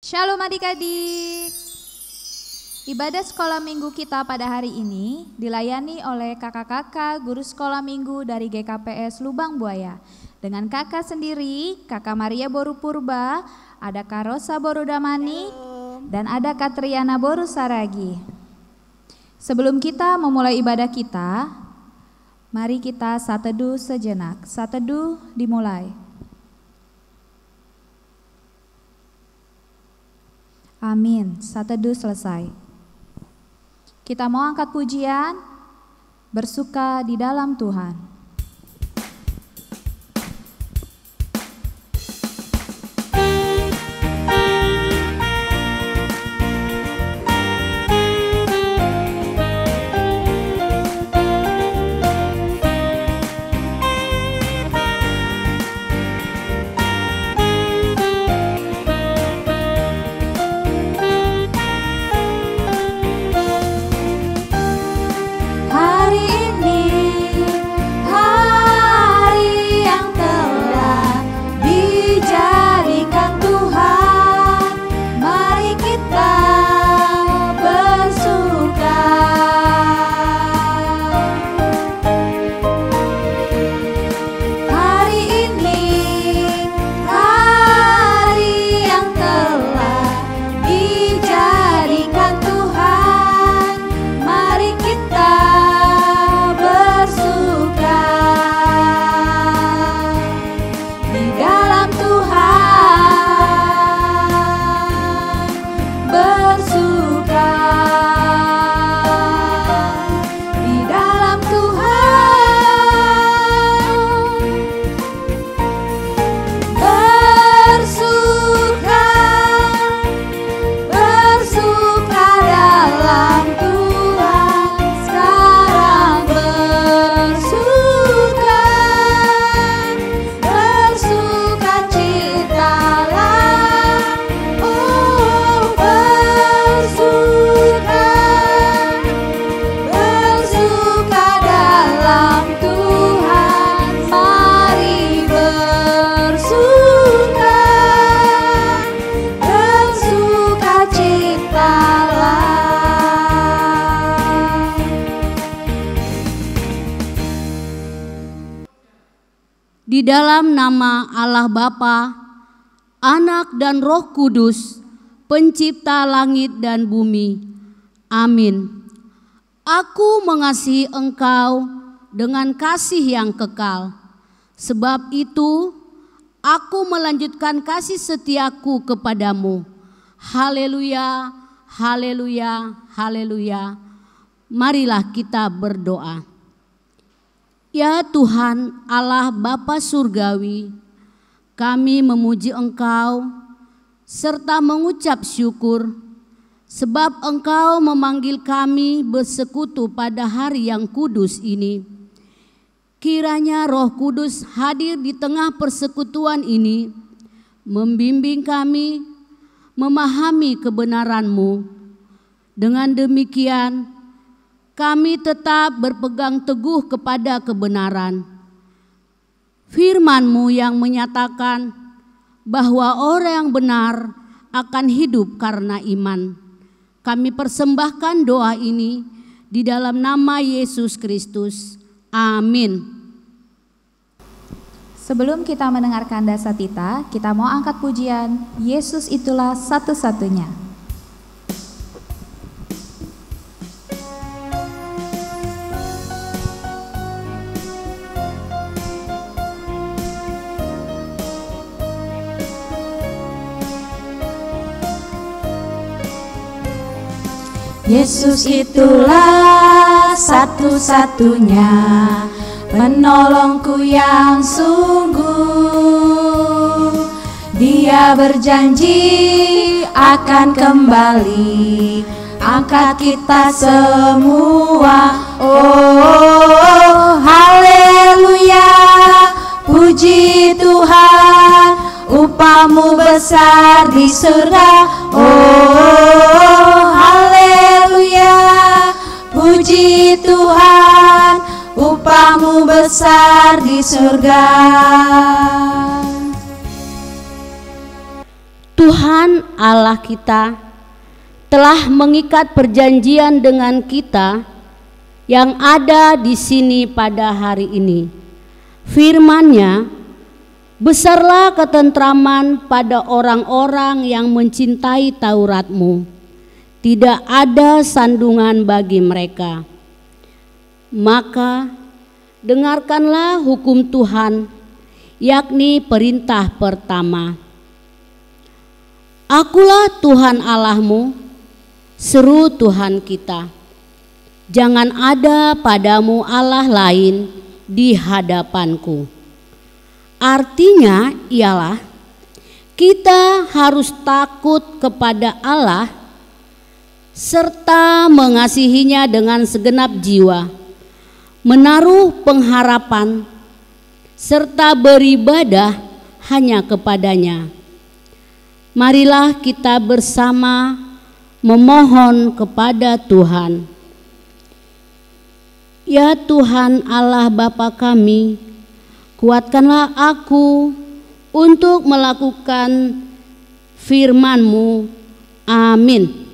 Shalom adik-adik. Ibadah sekolah minggu kita pada hari ini dilayani oleh kakak-kakak guru sekolah minggu dari GKPS Lubang Buaya. Dengan kakak sendiri, kakak Maria Boru Purba, ada Kak Rosa Boru Damani, dan ada Kak Triana Boru Saragi. Sebelum kita memulai ibadah kita, mari kita sateduh sejenak. Sateduh dimulai. Amin, sateduh selesai. Kita mau angkat pujian, bersuka di dalam Tuhan. Di dalam nama Allah Bapa, Anak dan Roh Kudus, Pencipta langit dan bumi. Amin. Aku mengasihi engkau dengan kasih yang kekal. Sebab itu, aku melanjutkan kasih setiaku kepadamu. Haleluya, haleluya, haleluya. Marilah kita berdoa. Ya Tuhan Allah Bapa Surgawi, kami memuji Engkau serta mengucap syukur sebab Engkau memanggil kami bersekutu pada hari yang kudus ini. Kiranya Roh Kudus hadir di tengah persekutuan ini, membimbing kami memahami kebenaran-Mu. Dengan demikian, kami tetap berpegang teguh kepada kebenaran. Firman-Mu yang menyatakan bahwa orang yang benar akan hidup karena iman. Kami persembahkan doa ini di dalam nama Yesus Kristus. Amin. Sebelum kita mendengarkan dasatita, kita mau angkat pujian, Yesus itulah satu-satunya. Yesus itulah satu-satunya penolongku yang sungguh. Dia berjanji akan kembali angkat kita semua. Oh, haleluya, puji Tuhan, upahmu besar di surga. Oh, haleluya, puji Tuhan, upahmu besar di surga. Tuhan Allah kita telah mengikat perjanjian dengan kita yang ada di sini pada hari ini. Firman-Nya, besarlah ketentraman pada orang-orang yang mencintai Taurat-Mu. Tidak ada sandungan bagi mereka. Maka dengarkanlah hukum Tuhan, yakni perintah pertama. Akulah Tuhan Allahmu, seru Tuhan kita. Jangan ada padamu Allah lain di hadapanku. Artinya ialah kita harus takut kepada Allah serta mengasihinya dengan segenap jiwa, menaruh pengharapan serta beribadah hanya kepadanya. Marilah kita bersama memohon kepada Tuhan. Ya Tuhan Allah Bapa kami, kuatkanlah aku untuk melakukan firman-Mu. Amin.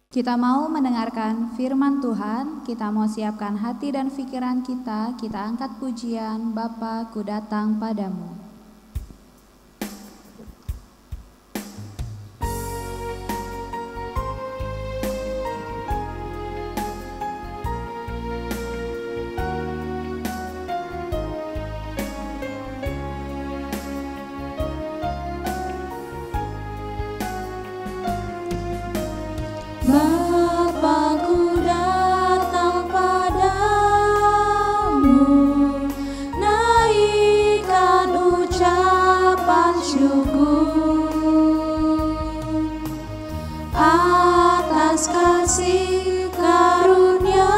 Kita mau mendengarkan firman Tuhan, kita mau siapkan hati dan pikiran kita angkat pujian, Bapa ku datang padamu. Bapa-Ku datang padamu, naikkan ucapan syukur atas kasih karunia-Mu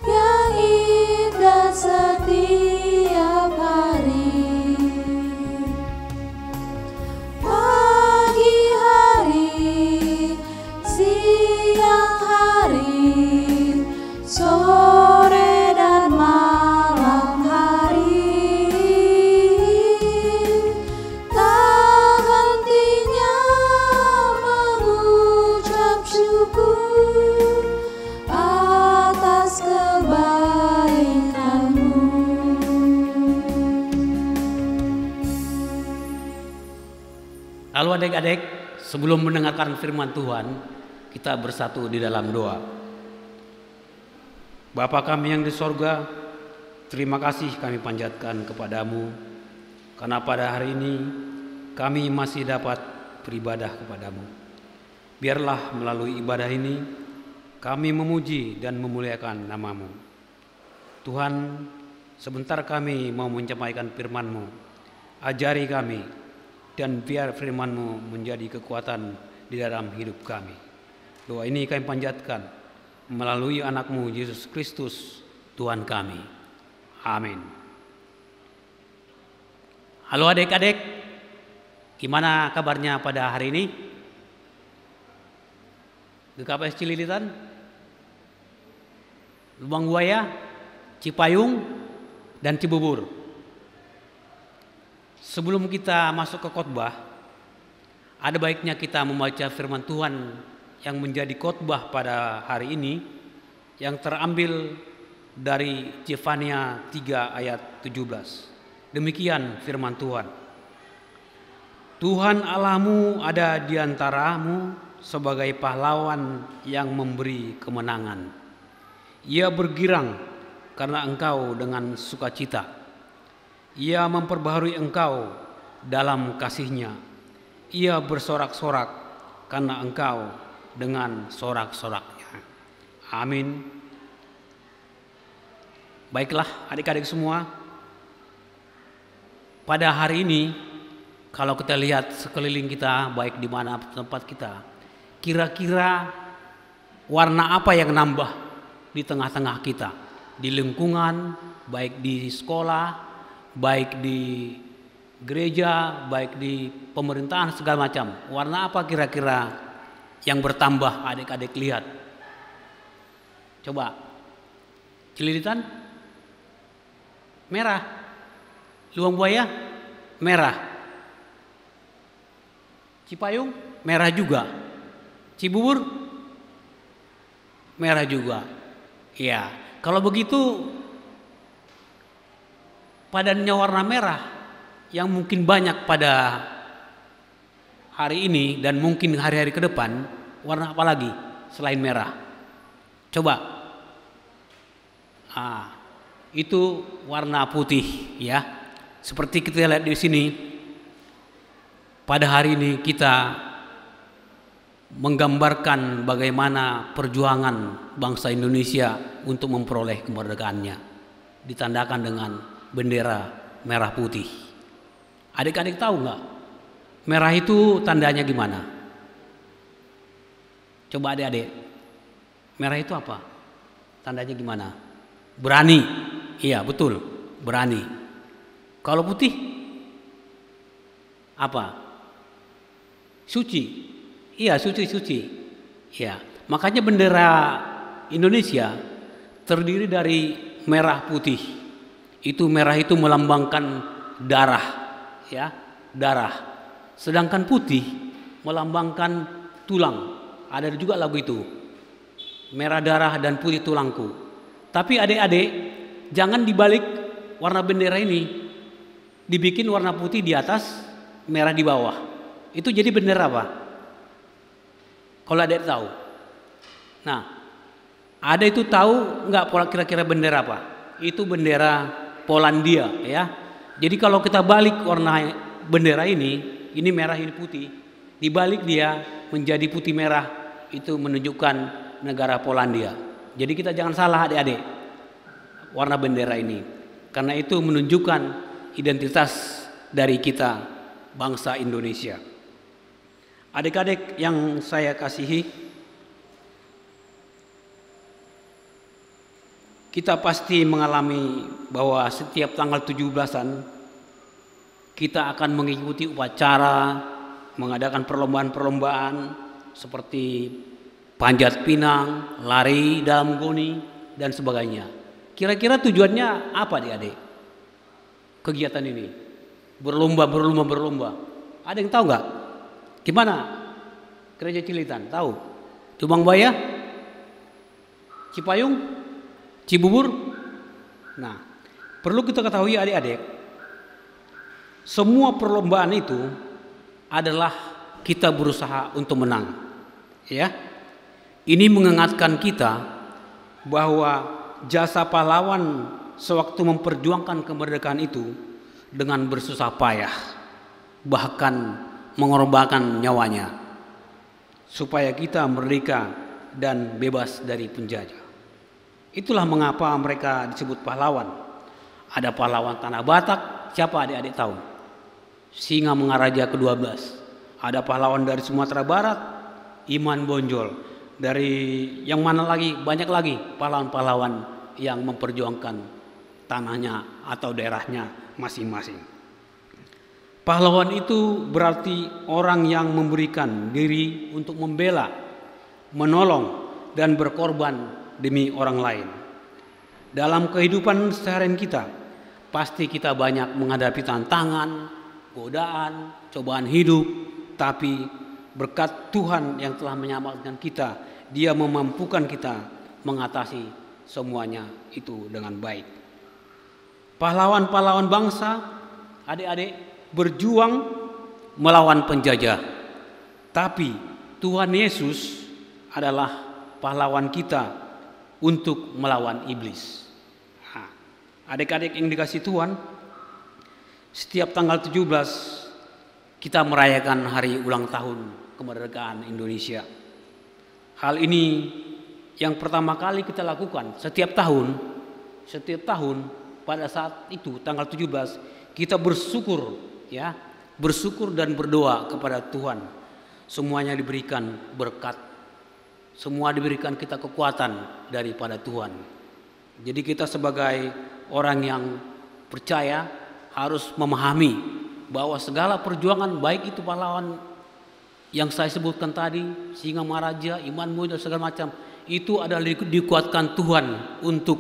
yang indah setiap hari. Pagi hari, siang hari, sore dan malam hari, tak hentinya mengucap syukur atas kebaikan-Mu. Lalu adik-adik, sebelum mendengarkan firman Tuhan, kita bersatu di dalam doa. Bapa kami yang di sorga, terima kasih kami panjatkan kepadamu, karena pada hari ini kami masih dapat beribadah kepadamu. Biarlah melalui ibadah ini kami memuji dan memuliakan nama-Mu. Tuhan, sebentar kami mau menyampaikan firman-Mu. Ajari kami, dan biar firman-Mu menjadi kekuatan di dalam hidup kami. Doa ini kami panjatkan melalui anak-Mu Yesus Kristus Tuhan kami. Amin. Halo adik-adik, gimana kabarnya pada hari ini? GKPS Cililitan, Lubang Buaya, Cipayung, dan Cibubur. Sebelum kita masuk ke khotbah, ada baiknya kita membaca firman Tuhan yang menjadi khotbah pada hari ini, yang terambil dari Zefania 3 ayat 17. Demikian firman Tuhan. Tuhan Allahmu ada di antaramu sebagai pahlawan yang memberi kemenangan. Ia bergirang karena engkau dengan sukacita. Ia memperbaharui engkau dalam kasih-Nya. Ia bersorak-sorak karena engkau dengan sorak-soraknya. Amin. Baiklah adik-adik semua, pada hari ini kalau kita lihat sekeliling kita, baik di mana tempat kita, kira-kira warna apa yang nambah di tengah-tengah kita, di lingkungan, baik di sekolah, baik di gereja, baik di pemerintahan, segala macam. Warna apa kira-kira yang bertambah adik-adik lihat? Coba. Cililitan? Merah. Lubang Buaya? Merah. Cipayung merah juga. Cibubur merah juga. Ya, kalau begitu padannya warna merah yang mungkin banyak pada hari ini dan mungkin hari-hari ke depan, warna apa lagi selain merah? Coba. Itu warna putih ya. Seperti kita lihat di sini, pada hari ini kita menggambarkan bagaimana perjuangan bangsa Indonesia untuk memperoleh kemerdekaannya, ditandakan dengan bendera merah putih. Adik-adik tahu nggak merah itu tandanya gimana? Coba adik-adik, merah itu apa? Tandanya gimana? Berani. Iya betul, berani. Kalau putih apa? Suci. Iya, suci. Ya, makanya bendera Indonesia terdiri dari merah putih. Itu merah itu melambangkan darah, ya, darah. Sedangkan putih melambangkan tulang. Ada juga lagu itu. Merah darah dan putih tulangku. Tapi adik-adik, jangan dibalik warna bendera ini. Dibikin warna putih di atas, merah di bawah. Itu jadi bendera apa? Kalau adik tahu. Nah, ada itu tahu nggak kira-kira bendera apa? Itu bendera Polandia ya. Jadi kalau kita balik warna bendera ini merah ini putih. Dibalik dia menjadi putih merah, itu menunjukkan negara Polandia. Jadi kita jangan salah adik-adik warna bendera ini. Karena itu menunjukkan identitas dari kita bangsa Indonesia. Adik-adik yang saya kasihi, kita pasti mengalami bahwa setiap tanggal 17-an kita akan mengikuti upacara, mengadakan perlombaan-perlombaan seperti panjat pinang, lari dalam goni, dan sebagainya. Kira-kira tujuannya apa adik-adik? Kegiatan ini berlomba. Ada yang tahu nggak? Gimana? Gereja Cilitan tahu? Lubang Buaya, Cipayung, Cibubur. Nah, perlu kita ketahui adik-adik, semua perlombaan itu adalah kita berusaha untuk menang. Ya, ini mengingatkan kita bahwa jasa pahlawan sewaktu memperjuangkan kemerdekaan itu dengan bersusah payah, bahkan mengorbankan nyawanya supaya kita merdeka dan bebas dari penjajah. Itulah mengapa mereka disebut pahlawan. Ada pahlawan Tanah Batak, siapa adik-adik tahu? Singa Mengaraja ke-12. Ada pahlawan dari Sumatera Barat, Iman Bonjol. Dari yang mana lagi? Banyak lagi pahlawan-pahlawan yang memperjuangkan tanahnya atau daerahnya masing-masing. Pahlawan itu berarti orang yang memberikan diri untuk membela, menolong, dan berkorban demi orang lain. Dalam kehidupan seharian kita, pasti kita banyak menghadapi tantangan, godaan, cobaan hidup, tapi berkat Tuhan yang telah menyelamatkan kita, Dia memampukan kita mengatasi semuanya itu dengan baik. Pahlawan-pahlawan bangsa, adik-adik, berjuang melawan penjajah. Tapi Tuhan Yesus adalah pahlawan kita untuk melawan iblis. Nah, adik-adik yang dikasih Tuhan, setiap tanggal 17 kita merayakan hari ulang tahun kemerdekaan Indonesia. Hal ini yang pertama kali kita lakukan setiap tahun pada saat itu tanggal 17 kita bersyukur dan berdoa kepada Tuhan. Semuanya diberikan berkat, semua diberikan kita kekuatan daripada Tuhan. Jadi kita sebagai orang yang percaya harus memahami bahwa segala perjuangan, baik itu pahlawan yang saya sebutkan tadi, Singa Maraja, Iman Bonjol, segala macam, itu adalah dikuatkan Tuhan untuk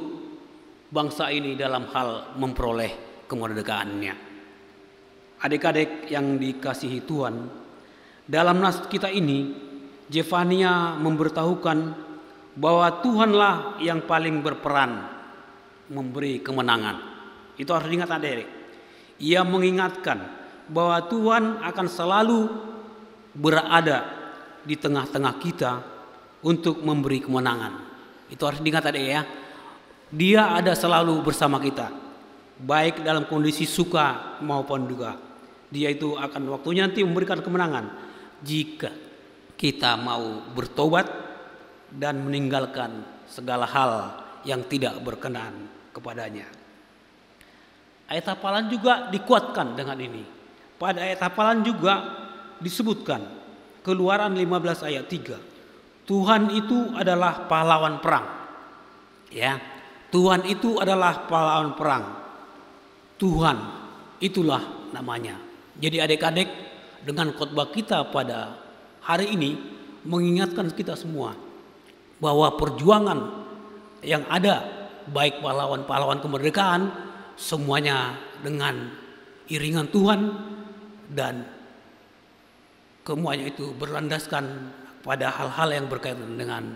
bangsa ini dalam hal memperoleh kemerdekaannya. Adik-adik yang dikasihi Tuhan, Dalam nas kita ini, Zefania memberitahukan bahwa Tuhanlah yang paling berperan memberi kemenangan. Itu harus diingat adik-adik. Ia mengingatkan bahwa Tuhan akan selalu berada di tengah-tengah kita untuk memberi kemenangan. Itu harus diingat adik ya. Dia ada selalu bersama kita, baik dalam kondisi suka maupun duka. Dia itu akan waktunya nanti memberikan kemenangan jika kita mau bertobat dan meninggalkan segala hal yang tidak berkenan kepadanya. Ayat hafalan juga dikuatkan dengan ini. Pada ayat hafalan juga disebutkan Keluaran 15 ayat 3. Tuhan itu adalah pahlawan perang. Ya, Tuhan itu adalah pahlawan perang. Tuhan itulah namanya. Jadi adik-adik, dengan khotbah kita pada hari ini mengingatkan kita semua bahwa perjuangan yang ada, baik pahlawan-pahlawan kemerdekaan, semuanya dengan iringan Tuhan, dan semuanya itu berlandaskan pada hal-hal yang berkaitan dengan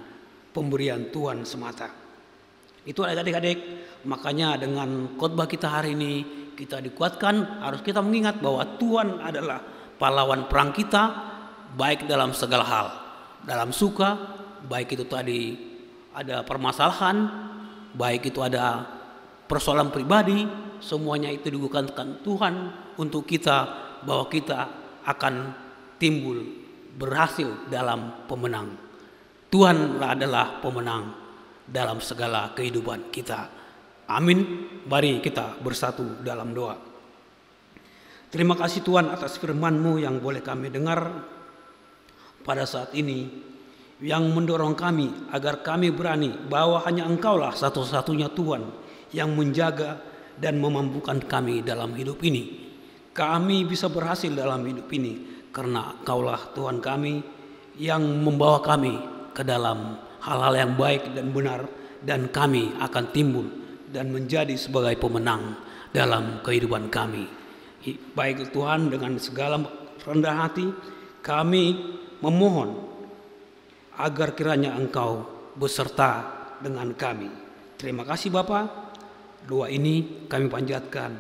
pemberian Tuhan semata. Itu adik-adik, makanya dengan khotbah kita hari ini kita dikuatkan, harus kita mengingat bahwa Tuhan adalah pahlawan perang kita, baik dalam segala hal, dalam suka, baik itu tadi ada permasalahan, baik itu ada persoalan pribadi, semuanya itu digunakan Tuhan untuk kita, bahwa kita akan timbul berhasil dalam pemenang. Tuhanlah adalah pemenang dalam segala kehidupan kita. Amin. Mari kita bersatu dalam doa. Terima kasih Tuhan atas firman-Mu yang boleh kami dengar pada saat ini, yang mendorong kami agar kami berani bahwa hanya Engkaulah satu-satunya Tuhan yang menjaga dan memampukan kami dalam hidup ini. Kami bisa berhasil dalam hidup ini karena Engkaulah Tuhan kami yang membawa kami ke dalam hal-hal yang baik dan benar, dan kami akan timbul dan menjadi sebagai pemenang dalam kehidupan kami. Baik Tuhan, dengan segala rendah hati kami memohon agar kiranya Engkau beserta dengan kami. Terima kasih Bapa. Doa ini kami panjatkan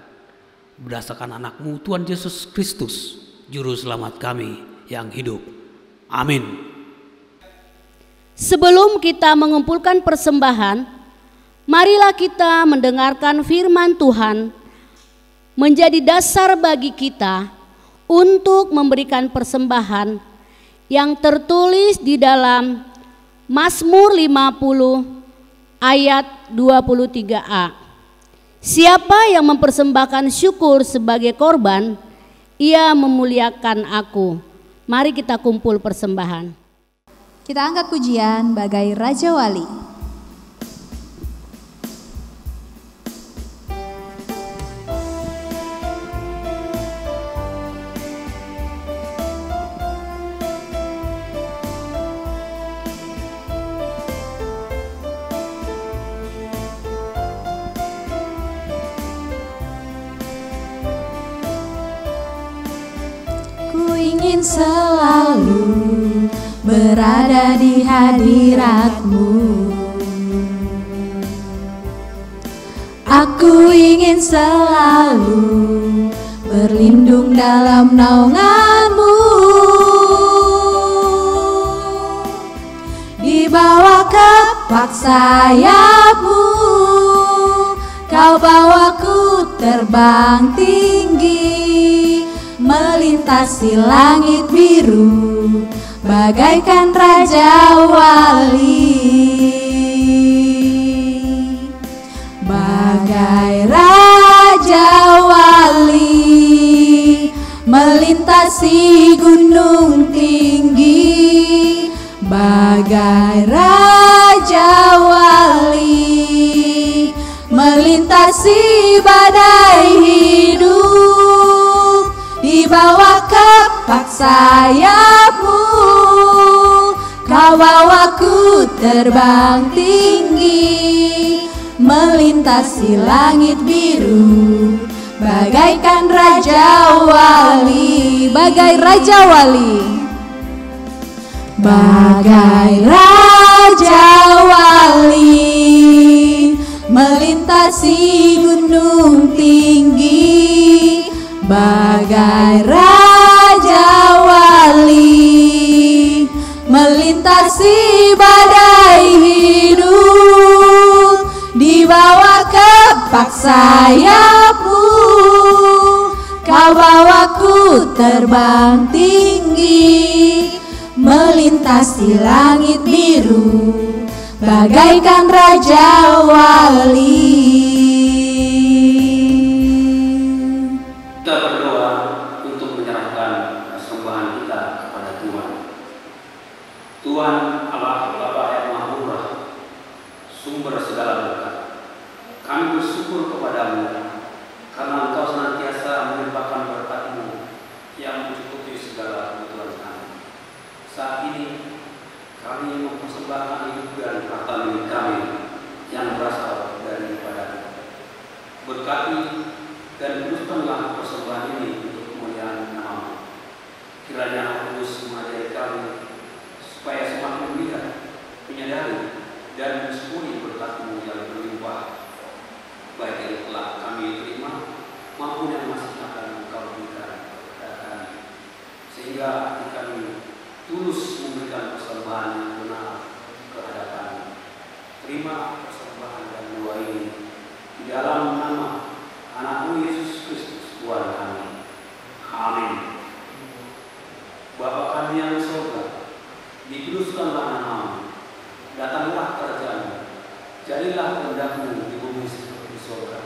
berdasarkan anak-Mu Tuhan Yesus Kristus, Juru Selamat kami yang hidup. Amin. Sebelum kita mengumpulkan persembahan, marilah kita mendengarkan firman Tuhan menjadi dasar bagi kita untuk memberikan persembahan yang tertulis di dalam Mazmur 50 ayat 23a. Siapa yang mempersembahkan syukur sebagai korban, ia memuliakan aku. Mari kita kumpul persembahan. Kita angkat pujian bagai Raja Wali. Ingin selalu berada di hadirat-Mu. Aku ingin selalu berlindung dalam naungan-Mu, di bawah kepak sayap-Mu. Kau bawaku terbang tinggi, melintasi langit biru, bagaikan Raja Wali. Bagai Raja Wali, melintasi gunung tinggi. Bagai Raja Wali, melintasi badai hidup, di bawah kepak sayap-Mu. Kau bawaku terbang tinggi, melintasi langit biru, bagaikan Raja Wali. Bagai Raja Wali, bagai raja wali, melintasi gunung tinggi, bagai raja wali, melintasi badai hidup, di bawah kepak sayapmu, kau bawaku terbang tinggi, melintasi langit biru, bagaikan raja wali. Kita berdoa untuk menyerahkan persembahan kita kepada Tuhan. Tuhan Allah Bapa yang Maha Murah, sumber segala berkat, kami bersyukur kepadamu karena Engkau senantiasa melimpahkan berkat-Mu yang mencukupi segala kebutuhan kami. Saat ini kami mempersembahkan hidup dan harta milik kami yang berasal daripada-Mu. Berkati dan kuduskanlah persembahan ini untuk kemuliaan nama-Mu. Kiranya Roh Kudus mengajari kami supaya semakin melihat, menyadari dan mensyukuri berkat-Mu yang berlimpah, baik yang telah kami terima maupun yang masih akan Engkau berikan kepada kami, sehingga hati kami tulus memberikan persembahan yang benar ke hadapan-Mu. Terima persembahan dan doa ini di dalam nama Anak-Mu Yesus Kristus Tuhan kami. Amin. Bapa kami yang di surga, dikuduskanlah nama-Mu, datanglah kerajaan-Mu, jadilah kehendak-Mu di bumi seperti di surga.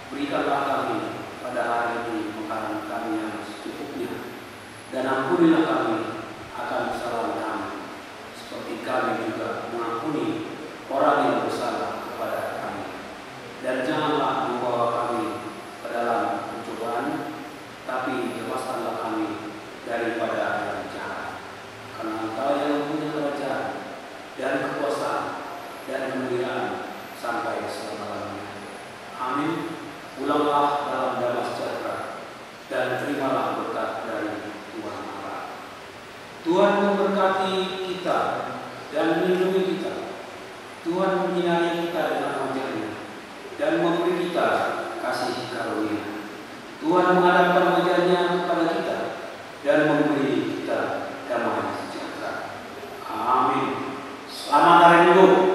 Berikanlah kami pada hari ini makanan kami yang secukupnya, dan ampunilah kami akan kesalahan kami, seperti kami juga mengampuni orang yang bersalah kepada kami. Dan janganlah membawa kami ke dalam pencobaan, tapi lepaskanlah kami daripada yang jahat. Karena Engkau yang mempunyai kerajaan dan kekuasaan dan kemuliaan sampai selama-lamanya. Amin. Pulanglah dalam damai sejahtera dan terimalah berkat dari Tuhan Allah. Tuhan memberkati kita dan melindungi kita. Tuhan menyinari kita dengan wajah-Nya dan memberi kita kasih karunia. Tuhan menghadapkan wajah-Nya kepada kita dan memberi kita damai sejahtera. Amin. Selamat hari Minggu.